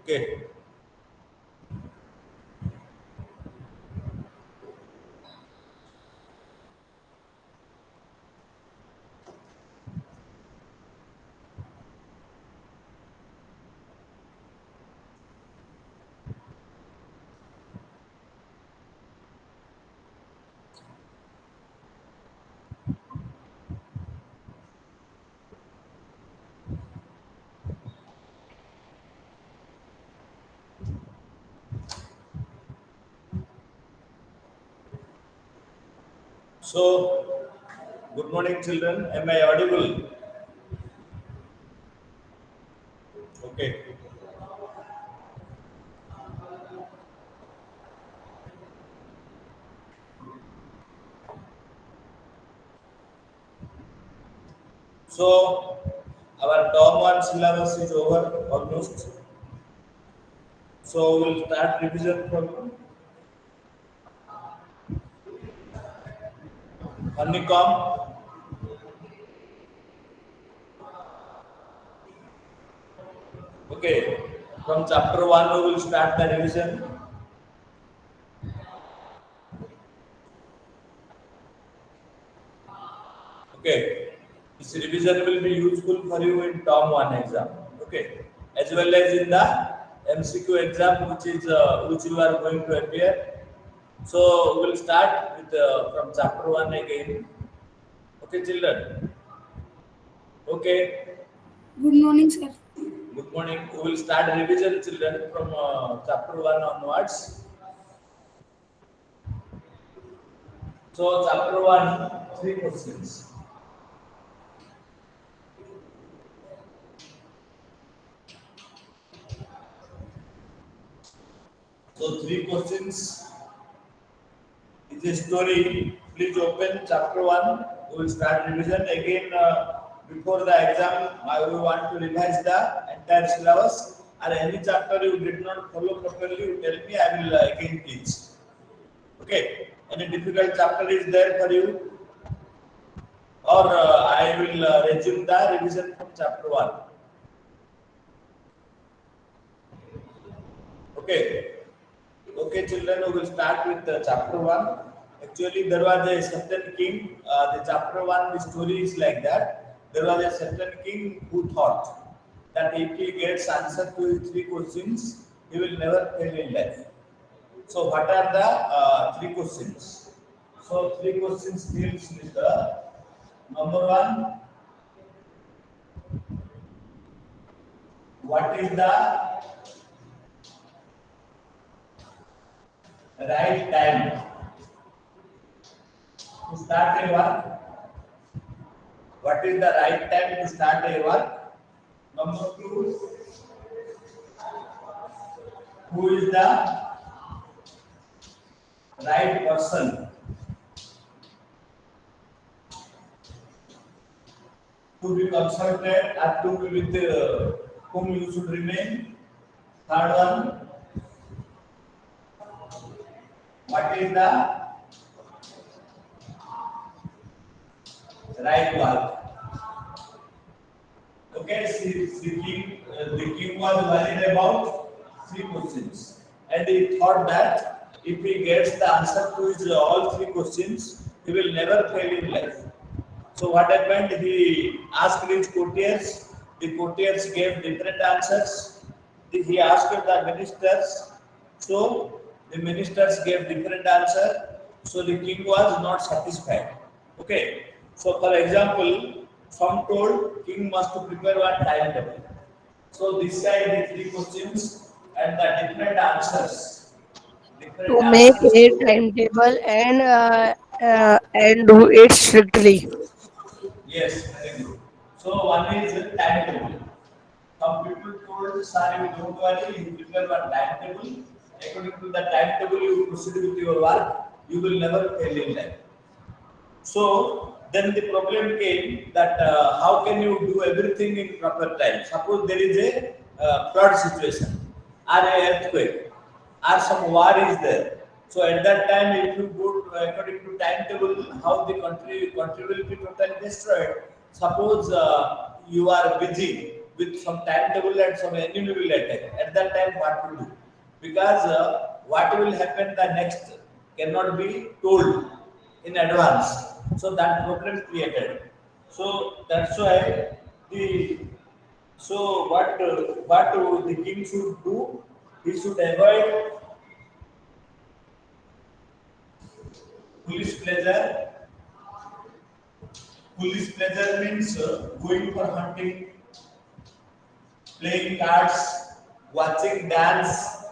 Okay. So, good morning, children. Am I audible? Okay. So, our term one syllabus is over almost. So, we'll start revision from honeycomb. Okay. From chapter one, we will start the revision. Okay. This revision will be useful for you in term one exam. Okay. As well as in the MCQ exam, which you are going to appear. So we'll start with from chapter one again. Okay, children. Okay. Good morning, sir. Good morning. We will start revision, children, from chapter one onwards. So chapter one, three questions. So three questions is a story. Please open chapter one. We will start revision again. Before the exam, I will want to revise the entire syllabus. Or any chapter you did not follow properly, you tell me. I will again teach. Okay. Any difficult chapter is there for you, or I will resume the revision from chapter one. Okay. Okay, children, we will start with chapter 1. Actually, there was a certain king. The chapter 1, the story is like that. There was a certain king who thought that if he gets answer to his three questions, he will never fail in life. So, what are the three questions? So, three questions deals with the number one, what is the right time to start a work? What is the right time to start a work? Number two, who is the right person to be consulted or to be with whom you should remain? Third one, what is the right work? Okay, the king was worried about three questions, and he thought that if he gets the answer to his all three questions, he will never fail in life. So what happened? He asked his courtiers. The courtiers gave different answers. He asked the ministers. So the ministers gave different answer. So the king was not satisfied. Okay. So for example, some told king must prepare one timetable. So this side the three questions and the different answers. Different To make answers a to. timetable and do it strictly. Yes, very good. So one is timetable. Some people told, sorry, don't worry, you prepare one timetable. According to the timetable, you proceed with your work. You will never fail in life. So then the problem came that how can you do everything in proper time? Suppose there is a flood situation, or a earthquake, or some war is there. So at that time, if you go according to timetable, how the country will be totally destroyed. Suppose you are busy with some timetable and some enemy will attack. At that time, what to do? Because what will happen the next cannot be told in advance. So that problem created. So that's why the what the king should do? He should avoid police pleasure. Police pleasure means going for hunting, playing cards, watching dance,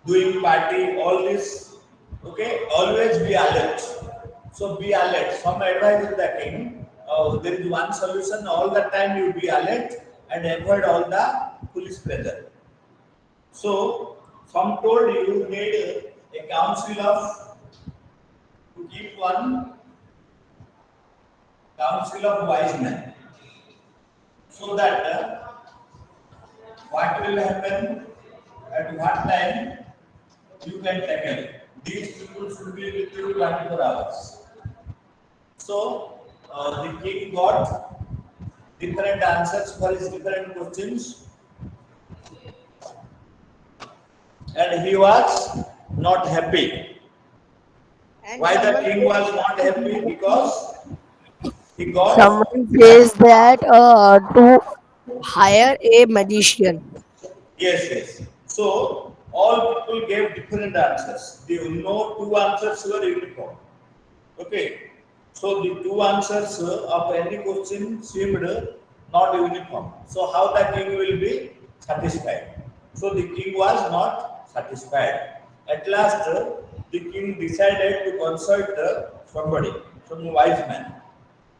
doing party, all this. Okay, always be alert. So be alert. Some advice is the king. There is one solution. All the time you be alert and avoid all the police pressure. So some told you need a council of to keep one council of wise men, so that what will happen at what time you can tackle. These people should be with you 24 hours. So the king got different answers for his different questions, and he was not happy. And Why the king was not happy? Because he got someone says that to hire a magician. yes. So all people gave different answers. The no two answers were uniform. Okay. So the two answers of any question seemed not uniform. So how the king will be satisfied? So the king was not satisfied. At last, the king decided to consult somebody, some wise man.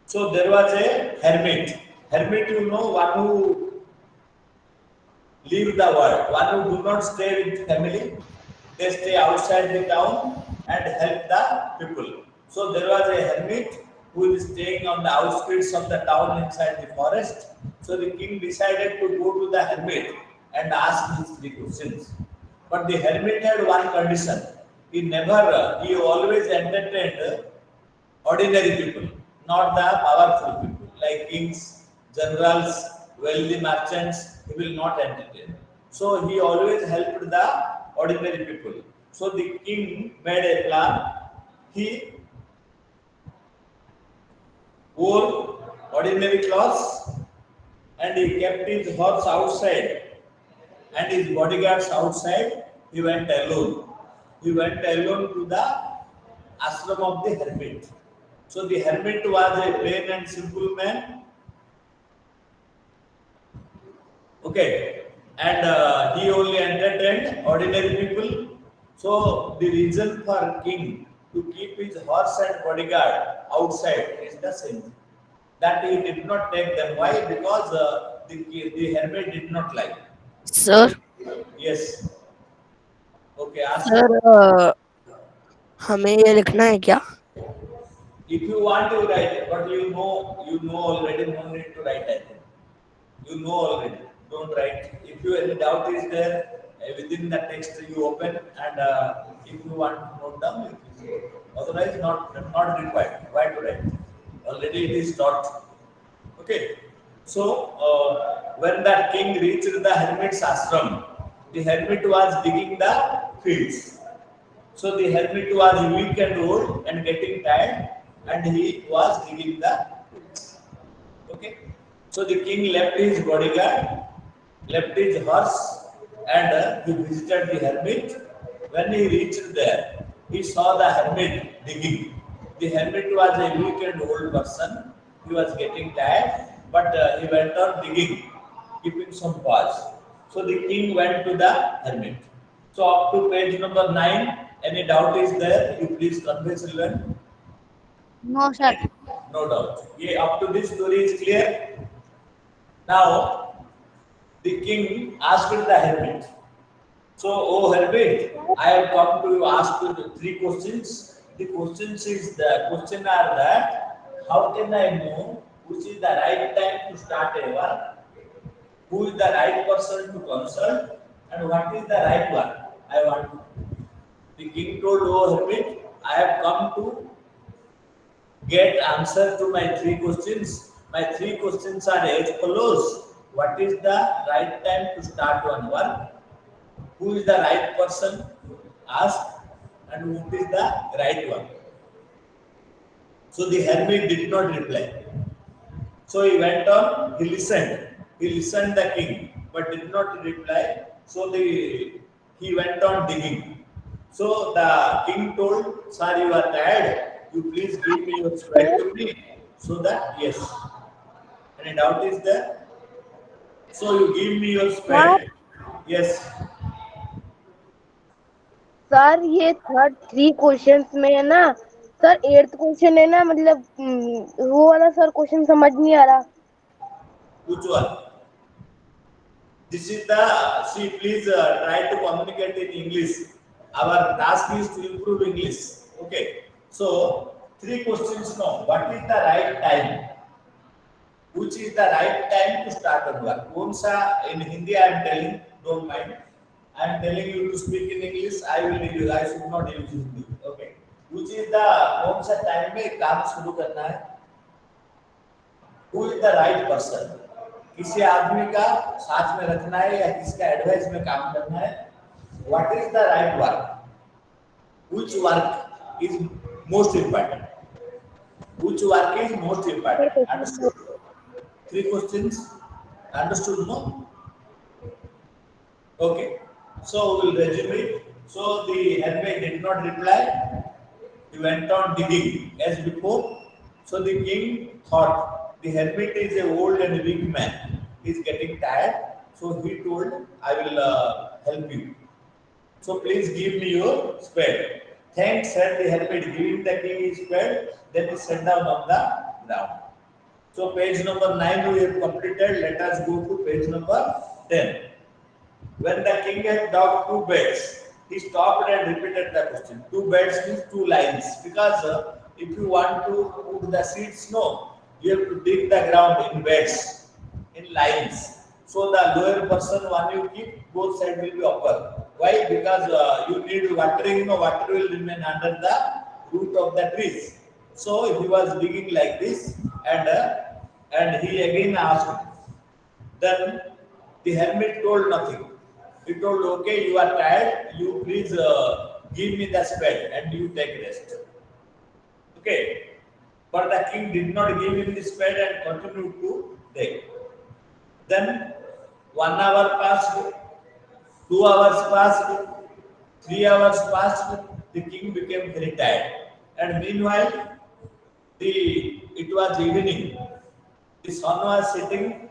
So there was a hermit. Hermit, you know, one who leave the world, one who do not stay with family, they stay outside the town and help the people. So there was a hermit who is staying on the outskirts of the town inside the forest. So the king decided to go to the hermit and ask his three questions. But the hermit had one condition. He always entertained ordinary people, not the powerful people like kings, generals, wealthy merchants. He will not entertain. So he always helped the ordinary people. So the king made a plan. He wore ordinary clothes and he kept his horse outside and his bodyguards outside. He went alone. He went alone to the ashram of the hermit. So the hermit was a plain and simple man. Okay, and he only entertained ordinary people. So the reason for king to keep his horse and bodyguard outside is the same. That he did not take them. Why? Because the hermit did not like. Sir, Yes. Okay, ask. Sir हमें ये लिखना है क्या? If you want to write, but you know already, no need to write. I think you know already. Don't write. If you any doubt is there within the text, you open and if you want to note down, you can. Otherwise, not required. Why to write? Already it is taught. Okay. So when that king reached the hermit's ashram, the hermit was digging the fields. So the hermit was weak and old and getting tired, and he was digging the fields. Okay. So the king left his bodyguard, left his horse, and he visited the hermit. When he reached there, he saw the hermit digging. The hermit was a weak and old person. He was getting tired, but he went on digging, keeping some pause. So the king went to the hermit. So up to page number 9, any doubt is there? You please convey, children. No, sir. No doubt. Yeah, up to this story is clear. Now, the king asked the hermit. So, oh hermit, I have come to ask you the 3 questions. The question are that how can I know which is the right time to start a work, who is the right person to consult, and what is the right one? I want to know. The king told, oh hermit, I have come to get answer to my 3 questions. My 3 questions are as follows. what is the right time to start one work, who is the right person ask, and what is the right one. So the hermit did not reply. So he went on, he listened the king, but did not reply. So he went on digging. So the king told, "Sir, you are tired. You please give me your spade to me." So that yes, any doubt is there? So you give me your sir spade. Yes. Sir ये third three questions में है ना sir eighth question है ना मतलब वो वाला sir question समझ नहीं आ रहा Which one? This is the, see, please try to communicate in English. Our task is to improve English. Okay. So, three questions now. What is the right time? Which is the right time to start a work? Onsa in Hindi I am telling, don't mind. I am telling you to speak in English. I should not use Hindi. Okay. Which is the onsa time में काम शुरू करना है? Who is the right person? किसी आदमी का साथ में रखना है या किसका एडवाइस में काम करना है? What is the right work? Which work is most important? Which work is most sir important? Question Understood? Three questions. Understood? No? Okay. So we will resume it. So the hermit did not reply. He went on digging as before. So the king thought the hermit is a old and weak man. He is getting tired. So he told, I will help you. So please give me your spade. Thanks, said the hermit, giving the king his spade. Then he sat down on the ground. So page number 9 we have completed. Let us go to page number 10. When the king had dug two beds, he stopped and repeated the question. Two beds means two lines. Because if you want to put the seeds, no, you have to dig the ground in beds, in lines. So the lower person, one you keep, both sides will be upper. Why? Because you need watering, no water will remain under the root of the trees. So he was digging like this, and he again asked. Then the hermit told nothing. He told, okay, you are tired, you please give me the spade and you take rest. Okay. But the king did not give him the spade and continued to dig. Then 1 hour passed, 2 hours passed, 3 hours passed, the king became very tired. And meanwhile, it was evening. The sun was setting.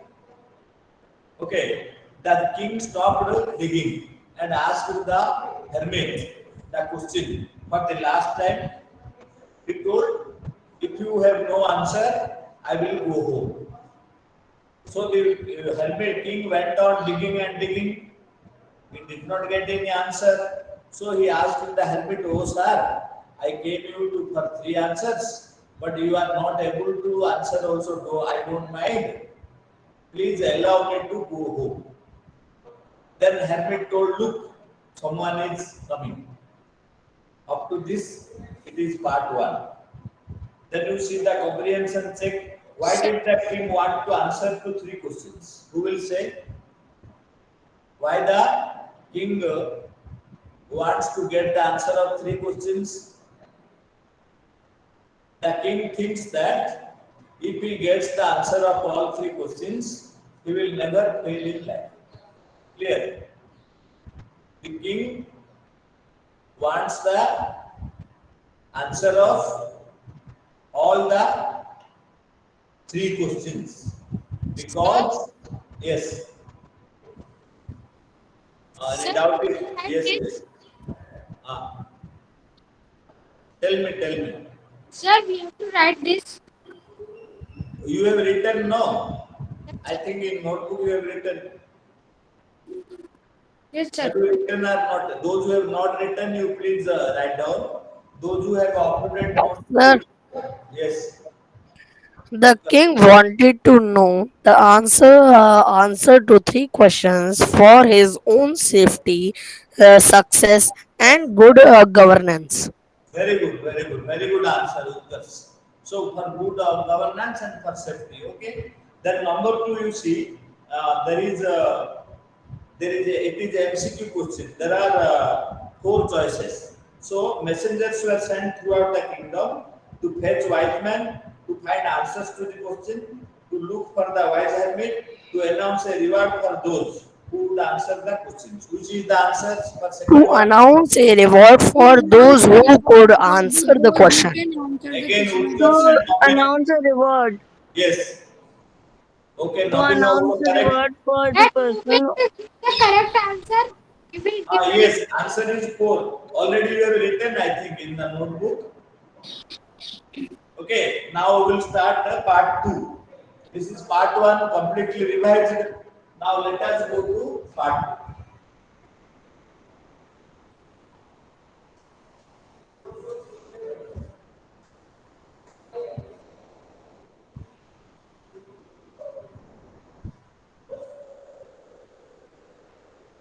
Okay, the king stopped digging and asked the hermit the question for the last time. He told, if you have no answer, I will go home. So the hermit king went on digging and digging. He did not get any answer. So he asked the hermit, oh sir, I gave you for three answers, but you are not able to answer also, though I don't mind. Please allow me to go home. Then hermit told, look, someone is coming. Up to this, it is part one. Then you see the comprehension check. Why did the king want to answer to three questions? Who will say? Why the king wants to get the answer of three questions? The king thinks that if he gets the answer of all three questions, he will never fail in life. Clear? The king wants the answer of all the three questions Sir, because yes, any sir, doubt is write yes, this. yes. Uh, tell me. Sir, we have to write this. You have written no. I think in notebook you have written. Yes, sir. Have you written or not? Those who have not written, you please write down. Those who have uploaded notes, Sir, yes. the king wanted to know the answer to three questions for his own safety, success, and good governance. Very good answer, Utkarsh. So for good governance and for safety, okay. Then number two, you see, it is a MCQ question. There are four choices. So messengers were sent throughout the kingdom to fetch wise men, to find answers to the question, to look for the wise hermit, to announce a reward for those who would answer the questions. Which is the answers for second To one? announce a reward for those who could answer the question. Again, Utkarsh To and Naveen. announce a reward. Yes. Okay, To Naveen announce also a correct. reward for the And if person. this is the correct answer, you will give Yes, answer is four. Already you have written, I think, in the notebook. Okay, now we will start the part 2. This is part 1 completely revised. Now let us go to part 2.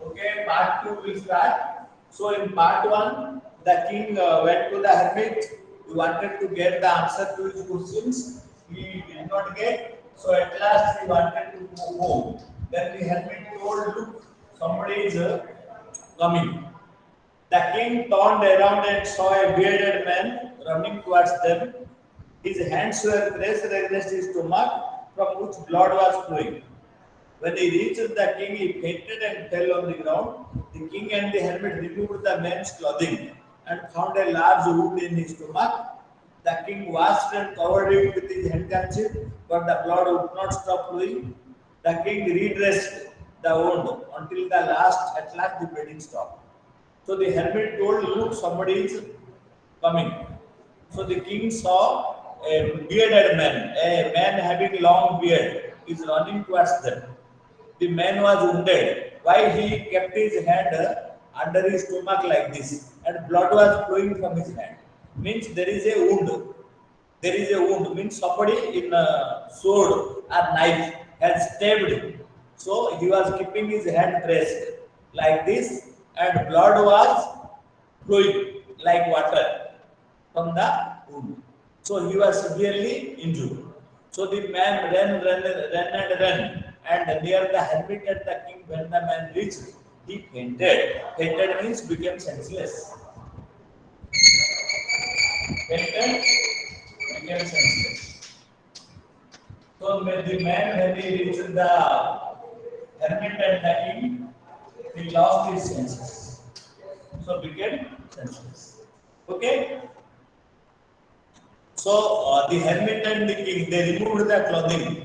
Okay, part 2 will start. So in part 1, the king went to the hermit. He wanted to get the answer to his questions. He did not get. So at last he wanted to go home. Then the hermit told, look, somebody is coming. The king turned around and saw a bearded man running towards them. His hands were pressed against his stomach, from which blood was flowing. When he reached the king, he fainted and fell on the ground. The king and the hermit removed the man's clothing and found a large wound in his stomach. The king washed and covered it with his handkerchief, but the blood would not stop flowing. The king redressed the wound until at last the bleeding stopped. So the hermit told, look, somebody is coming. So the king saw a bearded man, a man having long beard, is running towards them. The man was wounded. Why he kept his hand under his stomach like this, and blood was flowing from his hand. Means there is a wound. There is a wound. Means somebody in a sword or knife has stabbed him. So he was keeping his hand pressed like this, and blood was flowing like water from the wound. So he was severely injured. So the man ran, and near the hermit and the king, when the man reached, he fainted. Fainted means became senseless. Fainted, became senseless. So the man, when he reached the hermit and the king, he lost his senses. So became senseless. Okay. So the hermit and the king, they removed the clothing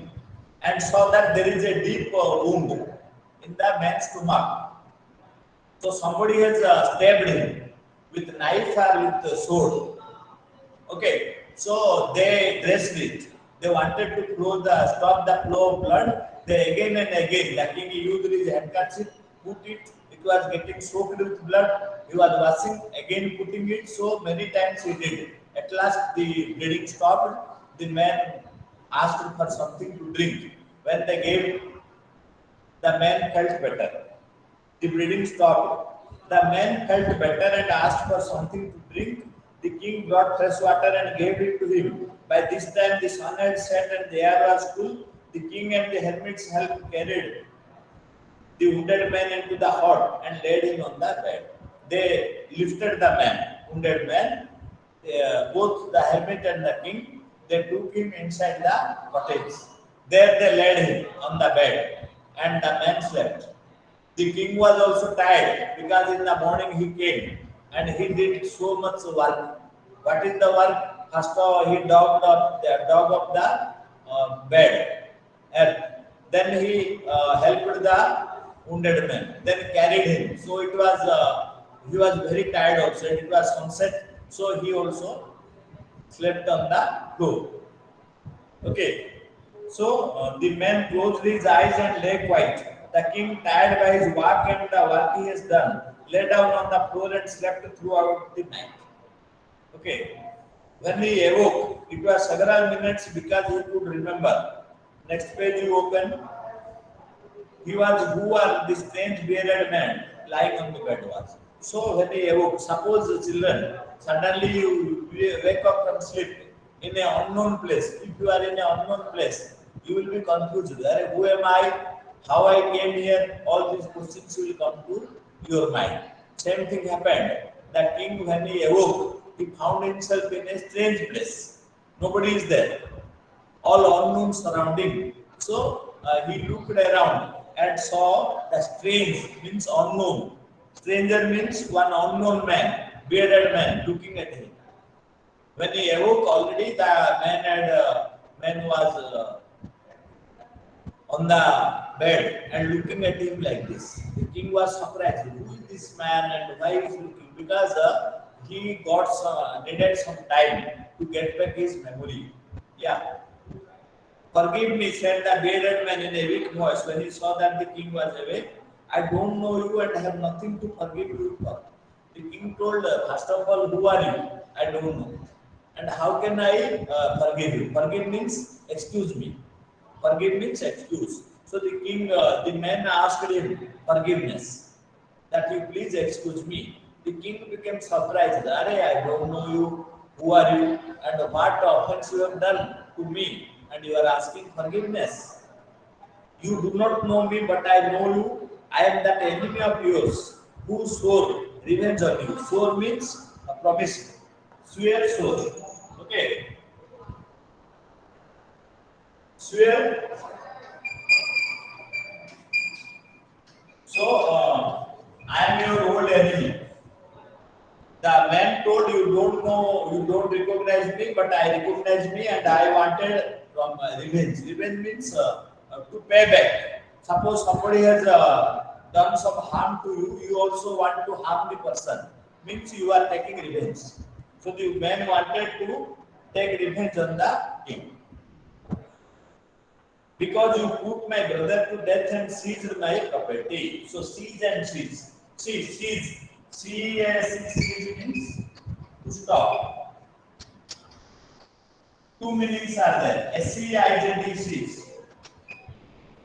and saw that there is a deep wound in the man's stomach. So somebody has stabbed him with knife or with sword. Okay, so they dressed it. They wanted to stop the flow of blood. They again and again, the king used his handkerchief, put it. It was getting soaked with blood. He was washing, again putting it. So many times he did. At last, the bleeding stopped. The man asked for something to drink. When they gave, the man felt better. The bleeding stopped. The man felt better and asked for something to drink. The king brought fresh water and gave it to him. By this time, the sun had set and the air was cool. The king and the hermit's help carried the wounded man into the hut and laid him on the bed. They lifted the wounded man, both the hermit and the king. They took him inside the cottage. There they laid him on the bed, and the man slept. The king was also tired because in the morning he came and he did so much work. What is the work? First of all, he dug up the bed. And then he helped the wounded man. Then carried him. So it was he was very tired also. And it was sunset. So he also slept on the floor. Okay. So the man closed his eyes and lay quiet. The king, tired by his work and the work he has done, lay down on the floor and slept throughout the night. Okay. When he awoke, it was several minutes because he could remember. Next page you open. Who was this strange bearded man lying on the bed was. So when he awoke, suppose the children, suddenly you wake up from sleep in an unknown place. If you are in an unknown place, you will be confused. Who am I? how I came here, all these questions will come to your mind. Same thing happened. The king, when he awoke, he found himself in a strange place. Nobody is there, all unknown surrounding. So he looked around and saw the strange means unknown. Stranger means one unknown man, bearded man, looking at him. When he awoke, already the man was on the bed and looking at him like this. The king was surprised. Who is this man and why is he looking? Because he needed some time to get back his memory. Yeah. Forgive me, said the bearded man in a weak voice when he saw that the king was awake. I don't know you and have nothing to forgive you for. The king told, first of all, who are you? I don't know. And how can I forgive you? Forgive means excuse me. Forgive means excuse. So the man asked him forgiveness, that you please excuse me. The king became surprised. Are I don't know you. Who are you? And what offense you have done to me? And you are asking forgiveness. You do not know me, but I know you. I am that enemy of yours who swore revenge on you. Swore means a promise. Swear, swore. Okay. Swear. So, I am your old enemy. The man told, you don't know, you don't recognize me, but I recognize me and I wanted from revenge. Revenge means to pay back. Suppose somebody has done some harm to you, you also want to harm the person. Means you are taking revenge. So the man wanted to take revenge on the king. Because you put my brother to death and seized my property. So seize and seize. Seize. Seize means to stop. Two meanings are there. SEIZD, seize.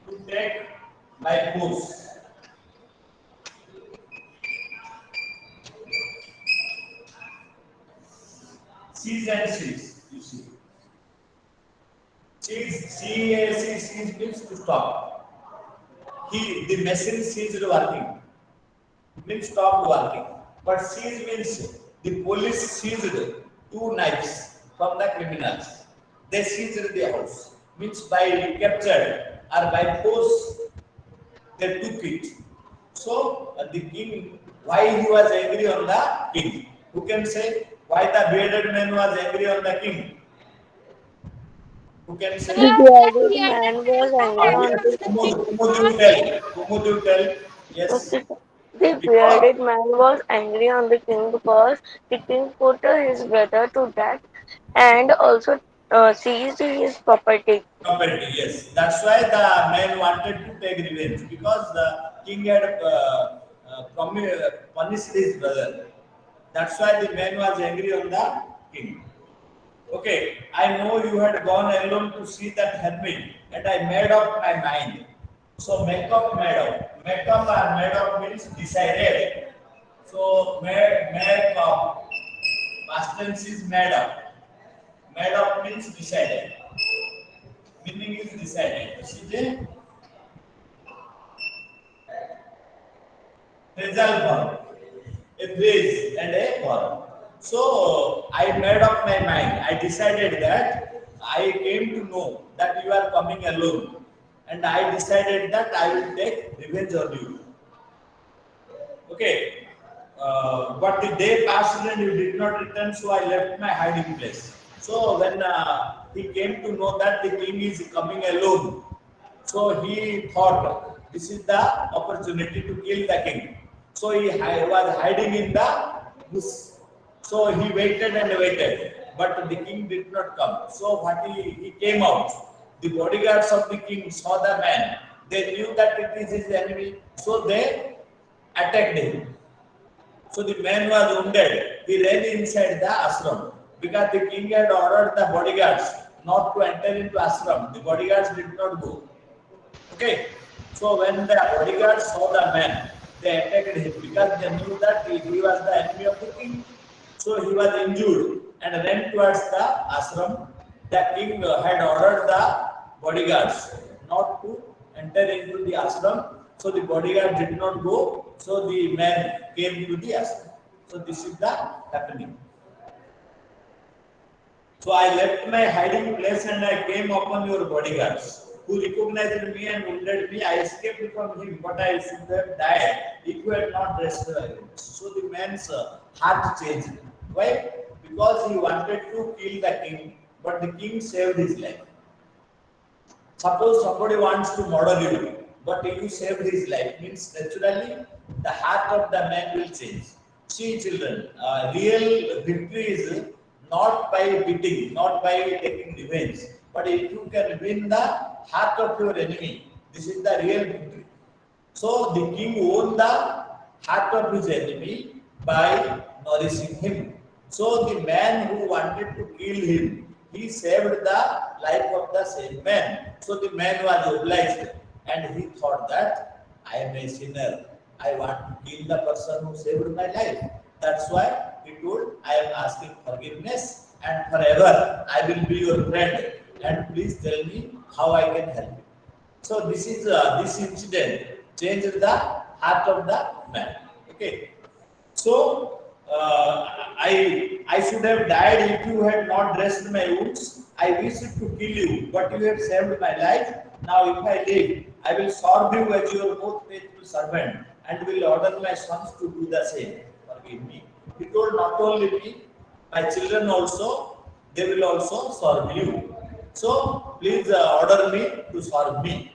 To take by force. Seize and seize, you see. Seize means to stop. The machine ceased working. Means stopped working. But seize means the police seized two knives from the criminals. They seized the house. Means by captured or by force they took it. So the king, why he was angry on the king? Who can say why the bearded man was angry on the king? Who can say? The bearded man was angry on Yes, the Kumud, you tell. Kumud, you tell. Yes. okay, the Because bearded man was angry on the king because the king put his brother to death and also seized his property. property, yes. That's why the man wanted to take revenge because the king had punished his brother. That's why the man was angry on the king. Okay, I know you had gone alone to see that hermit, and I made up my mind. So make up, made up. Make up or made up means decided. So make up. Past tense is made up. Made up means decided. Meaning is decided. This is a result form, a phrase and a form. So I made up my mind. I decided that I came to know that you are coming alone, and I decided that I will take revenge on you. Okay. But the day passed and you did not return, so I left my hiding place. So when he came to know that the king is coming alone, so he thought this is the opportunity to kill the king. So he was hiding in the bush. So he waited and waited, but the king did not come. So he came out. The bodyguards of the king saw the man. They knew that it is his enemy, so they attacked him. So the man was wounded. He ran inside the ashram because the king had ordered the bodyguards not to enter into ashram. The bodyguards did not go. Okay. So when the bodyguards saw the man, they attacked him because they knew that he was the enemy of the king. So he was injured and ran towards the ashram. The king had ordered the bodyguards not to enter into the ashram. So the bodyguard did not go. So the man came to the ashram. So this is the happening. So I left my hiding place and I came upon your bodyguards, who recognized me and wounded me. I escaped from him, but I should have died if you had not rescued against. So the man's heart changed. Why? Because he wanted to kill the king, but the king saved his life. Suppose somebody wants to murder you, but you saved his life, means naturally the heart of the man will change. See, children, real victory is not by beating, not by taking revenge, but if you can win the heart of your enemy, this is the real victory. So the king won the heart of his enemy by nourishing him. So the man who wanted to kill him, he saved the life of the same man. So the man was obliged and he thought that I am a sinner. I want to kill the person who saved my life. That's why he told, I am asking forgiveness and forever I will be your friend. And please tell me how I can help you. So this is this incident changed the heart of the man. Okay. So I should have died if you had not dressed my wounds. I wished to kill you, but you have saved my life. Now if I live, I will serve you as your most faithful servant and will order my sons to do the same. Forgive me. He told not only me, my children also, they will also serve you. So please order me to serve me.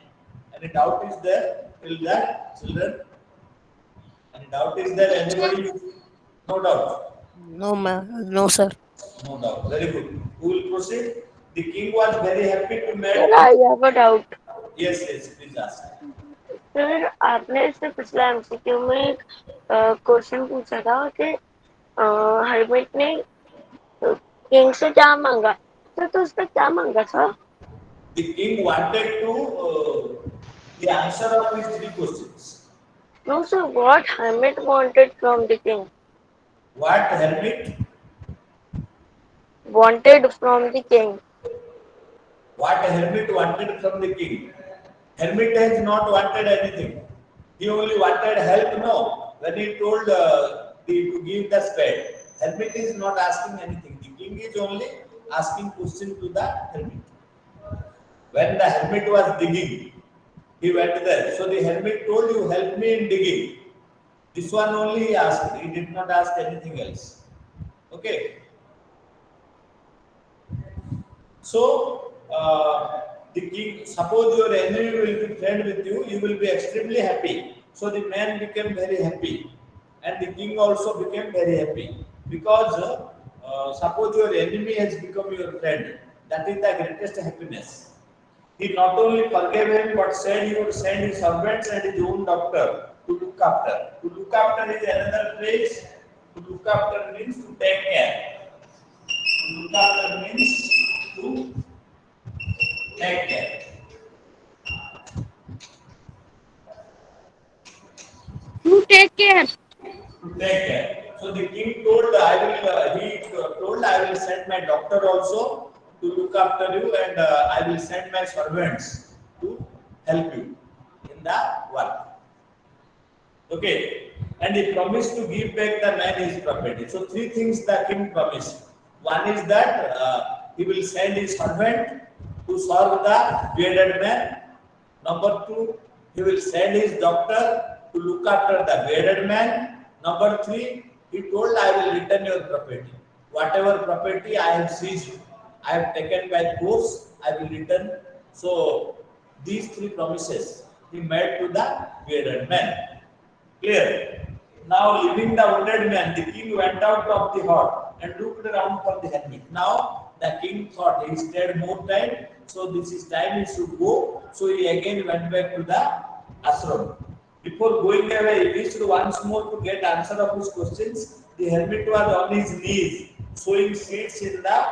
Any doubt is there till that, children? Any doubt is there? Anybody? No doubt. No, sir. No doubt. Very good. Who will proceed? The king was very happy to meet. Sir I have a doubt Yes, yes, please ask. Sir आपने इससे पिछला MCQ में एक question पूछा था कि hermit ने king से क्या मांगा तो उसने क्या मांगा था The king wanted to the answer of his three questions. No sir what hermit wanted from the king What hermit? Wanted from the king What hermit wanted from the king? Hermit has not wanted anything. He only wanted help. No, when he told to give the spade, hermit is not asking anything. The king is only asking question to the hermit. When the hermit was digging, he went there. So the hermit told, "You help me in digging." This one only he asked. He did not ask anything else. Okay. So the king, suppose your enemy will be friend with you, you will be extremely happy. So the man became very happy, and the king also became very happy because suppose your enemy has become your friend. That is the greatest happiness. He not only forgave him, but said he would send his servants and his own doctor to look after. To look after is another phrase. To look after means to take care. To look after means to take care. You take care. To take care. So the king told, I will. He told, I will send my doctor also to look after you, and I will send my servants to help you in the work. Okay. And he promised to give back the man his property. So three things the king promised. One is that he will send his servant to serve the bearded man. Number two, he will send his doctor to look after the bearded man. Number three, he told, I will return your property. Whatever property I have seized, I have taken by force, I will return. So these three promises he made to the bearded man. Clear? Now leaving the wounded man, the king went out of the hut and looked around for the hermit. Now the king thought he stayed more time, so this is time he should go. So he again went back to the ashram. Before going away, he wished once more to get answer of his questions. The hermit was on his knees, sowing seeds in the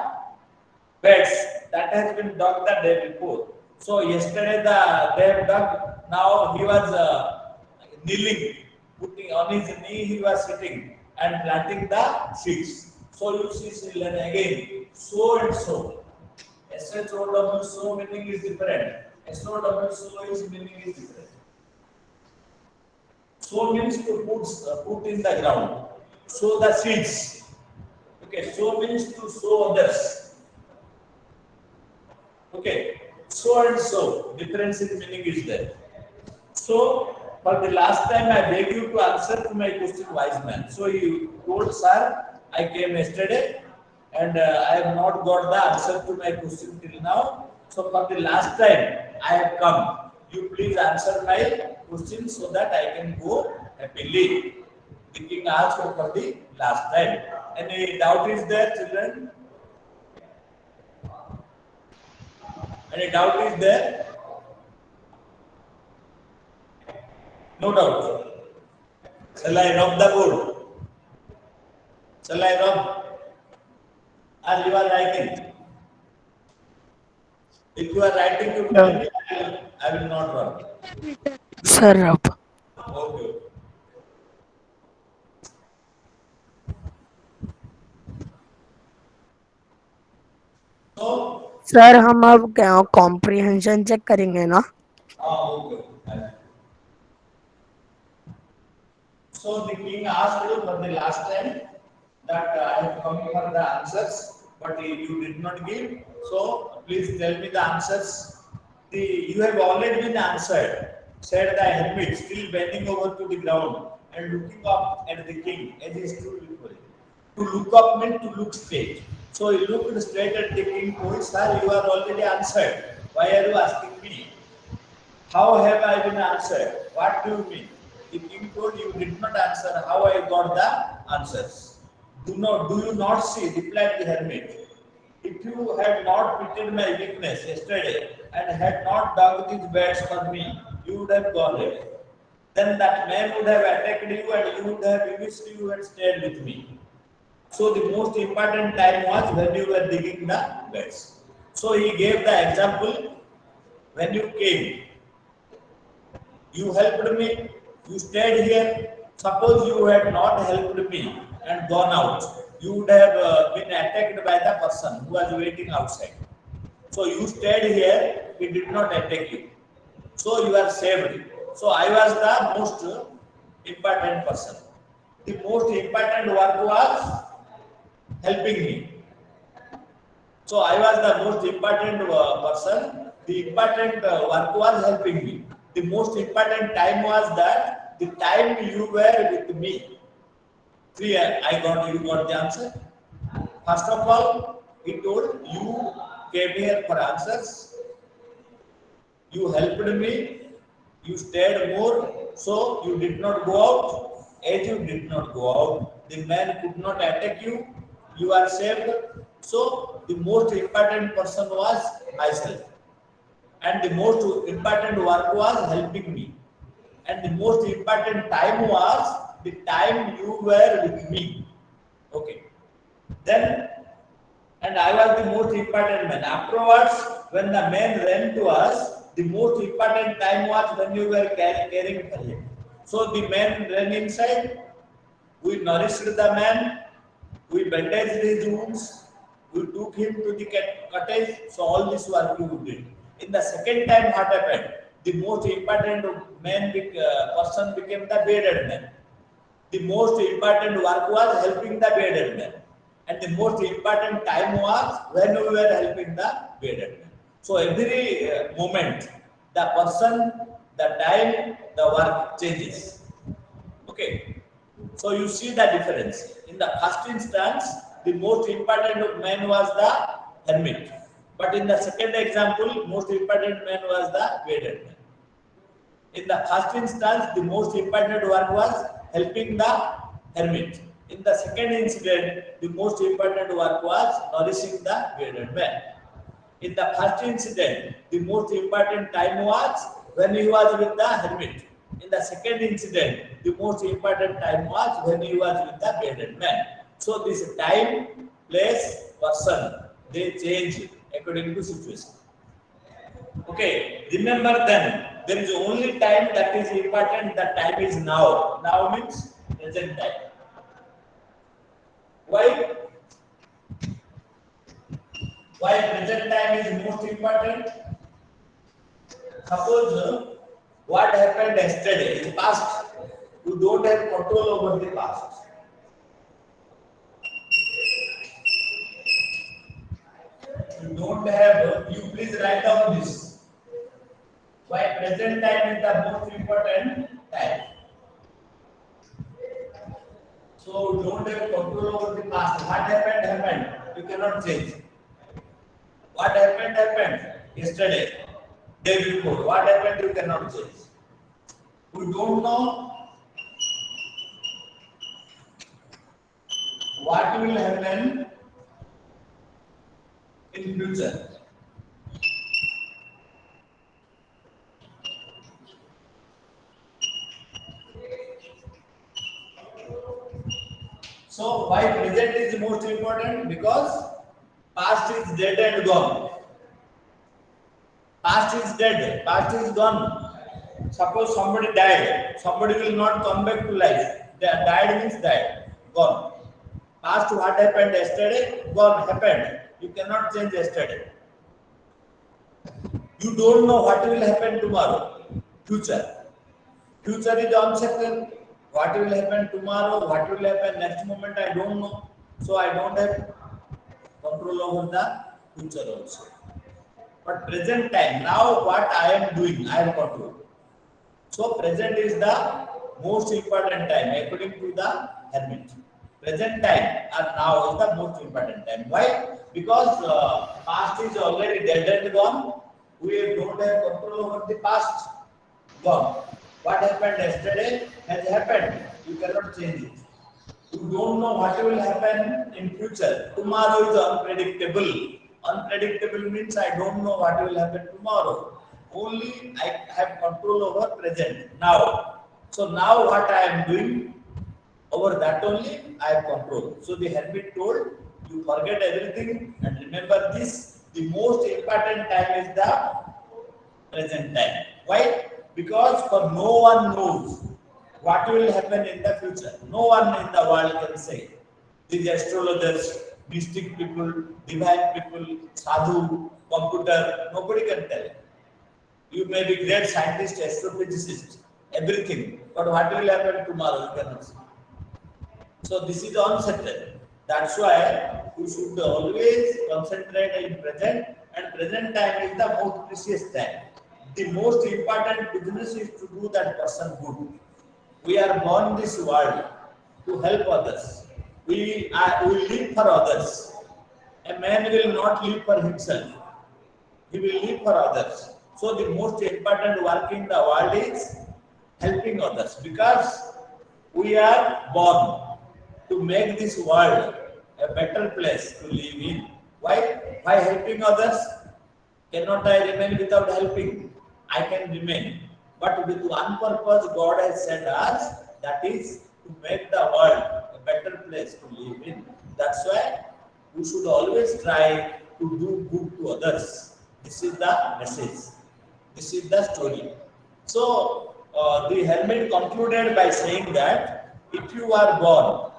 beds that has been dug the day before. So yesterday they have dug. Now he was kneeling, putting on his knee. He was sitting and planting the seeds. So you see, children, again, sow and sow. SHOW, sow meaning is different. SOW is meaning is different. Sow means to put in the ground. Sow the seeds. Okay, sow means to sow others. Okay, sow and sow. Difference in meaning is there. So, for the last time, I beg you to answer to my question, wise man. So, he told, sir, I came yesterday and I have not got the answer to my question till now. So, for the last time, I have come. You please answer my question so that I can go happily. The king asked for the last time. Any doubt is there, children? Any doubt is there? No doubt. Shall I rub the board? Shall I rub? Or you are writing? If you are writing, you tell me. I will not rub. Sir, rub. Okay. So, sir हम अब comprehension check करेंगे ना. okay. So the king asked you for the last time that I have come for the answers, but you did not give. So please tell me the answers. You have already been answered. Said the hermit, still bending over to the ground and looking up at the king as he stood before him. To look up meant to look straight. So he looked straight at the king. Told, sir, you are already answered. Why are you asking me? How have I been answered? What do you mean? The king told you did not answer. How I got the answers? Do you not see? Replied the hermit. If you had not pitied my weakness yesterday and had not dug these beds for me, you would have gone away. Then that man would have attacked you and you would have wished you had stayed with me. So the most important time was when you were digging the beds. So he gave the example when you came. You helped me, you stayed here. Suppose you had not helped me and gone out, you would have been attacked by the person who was waiting outside. So you stayed here, he did not attack you. So you are saved. So I was the most important person. The most important work was helping me. So I was the most important person. The important work was helping me. The most important time was that the time you were with me. See, you got the answer. First of all, he told you came here for answers. You helped me. You stayed more, so you did not go out. As you did not go out, the man could not attack you. You are saved. So the most important person was myself, and the most important work was helping me, and the most important time was the time you were with me. Okay. Then, and I was the most important man. Afterwards, when the man ran to us, the most important time was when you were caring for him. So the man ran inside, we nourished the man, we bandaged his wounds, we took him to the cottage. So all this work you did. In the second time, what happened? The most important person became the bearded man. The most important work was helping the bearded man. And the most important time was when we were helping the bearded man. So every moment, the person, the time, the work changes. Okay. So you see the difference. In the first instance, the most important man was the hermit. But in the second example, most important man was the bearded man. In the first instance, the most important work was helping the hermit. In the second incident, the most important work was nourishing the bearded man. In the first incident, the most important time was when he was with the hermit. In the second incident, the most important time was when he was with the bearded man. So this time, place, person, they change according to situation. Okay, remember then, there is only time that is important, that time is now. Now means present time. Why? Why present time is most important? Suppose what happened yesterday is past. You don't have control over the past. You don't have. You please write down this. Why present time is the most important time. So you don't have control over the past. What happened happened. You cannot change. What happened happened yesterday, day before. What happened you cannot change. You don't know what will happen in future. So why present is most important? Because past is dead and gone. Past is dead, past is gone. Suppose somebody died, somebody will not come back to life. They died means died, gone. Past what happened yesterday, gone, happened. You cannot change yesterday. You don't know what will happen tomorrow, future. Future is uncertain. What will happen tomorrow, what will happen next moment, I don't know. So I don't have control over the future also. But present time, now what I am doing, I am control. So present is the most important time according to the hermit. Present time or now is the most important time. Why? Because past is already dead and gone. We don't have control over the past. Gone. What happened yesterday has happened. You cannot change it. You don't know what will happen in future. Tomorrow is unpredictable. Unpredictable means I don't know what will happen tomorrow. Only I have control over present now. So now what I am doing, over that only I have control. So the hermit told, you forget everything and remember this. The most important time is the present time. Why? Because for no one knows what will happen in the future. No one in the world can say. These astrologers, mystic people, divine people, sadhu, computer, nobody can tell. You may be great scientist, astrophysicist, everything, but what will happen tomorrow you cannot say. So this is uncertain. That's why you should always concentrate in present, and present time is the most precious time. The most important business is to do that person good. We are born this world to help others. We live for others. A man will not live for himself. He will live for others. So the most important work in the world is helping others, because we are born to make this world a better place to live in. Why? By helping others, cannot I remain without helping? I can remain. But with one purpose God has sent us, that is to make the world a better place to live in. That's why we should always try to do good to others. This is the message. This is the story. So the hermit concluded by saying that if you are born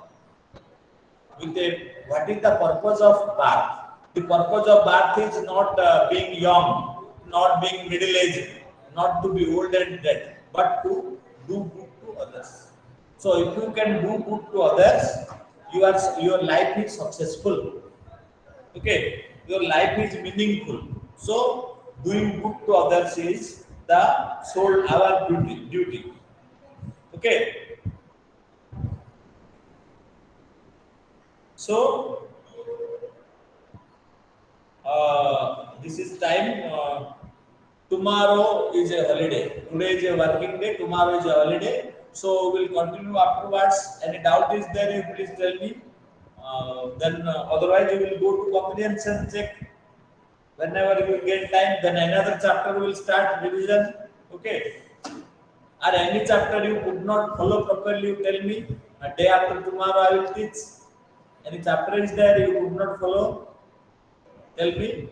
with a, what is the purpose of birth? The purpose of birth is not being young, not being middle aged, not to be old and dead, but to do good to others. So if you can do good to others, your life is successful. Okay, your life is meaningful. So doing good to others is the soul, our duty. Okay. So this is time. Tomorrow is a holiday. Today is a working day. Tomorrow is a holiday. So we'll continue afterwards. Any doubt is there? You please tell me. Then otherwise you will go to comprehension check. Whenever you get time, then another chapter will start revision. Okay. Or any chapter you could not follow properly, you tell me. A day after tomorrow I will teach. Any chapter is there you could not follow? Tell me.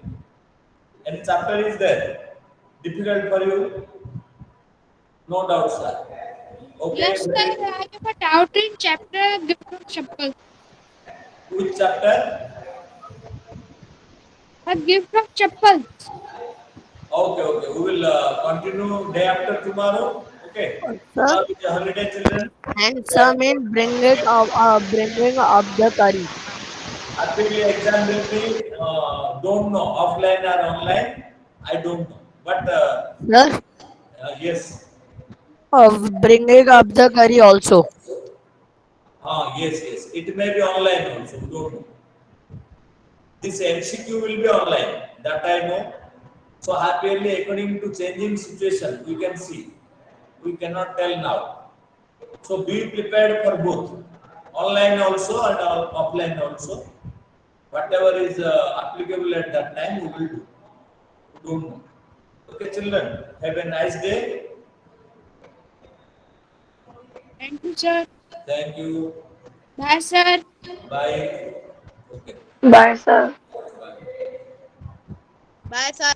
Any chapter is there? Difficult for you? No doubt, sir. Okay. Yes, sir. I have a doubt in chapter Gift of Chappal. Which chapter? A gift of chappals. Okay, okay. We will continue day after tomorrow. Okay. Sir, Now it's a holiday, children. and some in bringing up the curry. Happily exam will be, don't know, offline or online. I don't know. But Sir, yes, of bringing up the curry also. yes, yes. It may be online also. We don't know. This MCQ will be online. That I know. So happily according to changing situation, we can see. We cannot tell now. So be prepared for both. Online also and offline also. Whatever is applicable at that time, we will do. We don't know. Okay, children. Have a nice day. Thank you, sir. Thank you. Bye, sir. Bye. Okay. Bye, sir. Bye. Bye, sir.